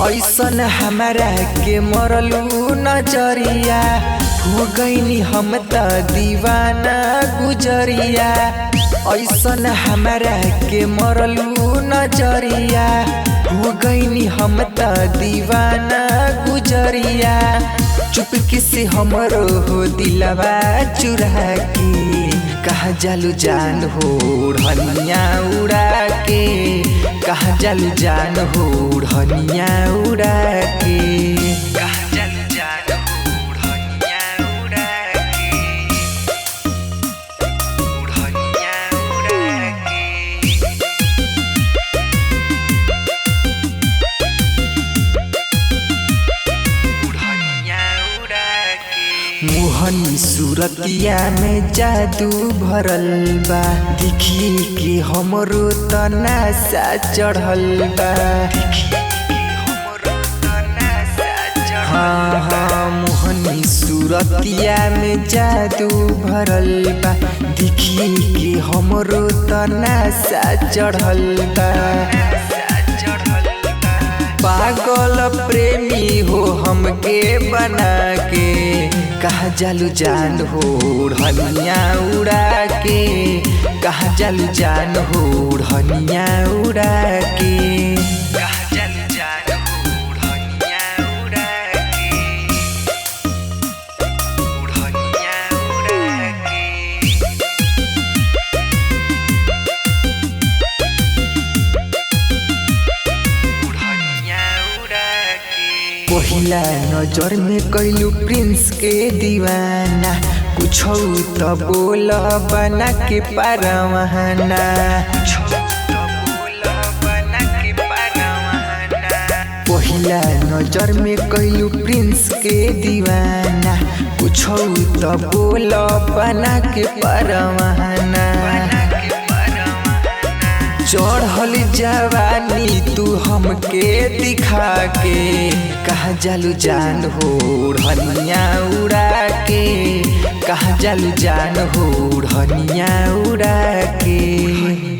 ऐसन हमारा के मरलू नजरिया हो गईनी हम त दीवाना गुजरिया। ऐसन हमारा के मरलू नजरिया हो गईनी हम त दीवाना गुजरिया। चुपके से हमरो हो दिलवा चुरा के कहाँ जालू जान हो ढनिया उड़ा के, कहाँ जालू जान हो ढनिया उड़ा के, कहाँ जालू जान हो ढनिया उड़ा के, ढनिया उड़ा के। मोहनी सूरतिया में जादू भरल बा, देखिए के हमरो तनासा चढ़ल बा। हाँ हाँ मोहनी सूरतिया में जादू भरल बा, देखिए के हमरो तनासा चढ़ल बा। पागल प्रेमी हो हमके बना के कहाँ जालू जान हो ढनिया उड़ा के, कहाँ जालू जान हो ढनिया उड़ा के, कहाँ जालू जान हो ढनिया उड़ा के, ढनिया उड़ा के। पहिला नजर में कैलू प्रिंस के दीवाना, कुछ तो बोल बना के परवाना। पहिला नजर में कैलू प्रिंस के दीवाना, कुछ तो बोल बना के परवाना। चढ़ल जवानी तू हमके दिखा के कहाँ जालू जान हो ढनिया उड़ा के, कहाँ जालू जान हो ढनिया उड़ा के।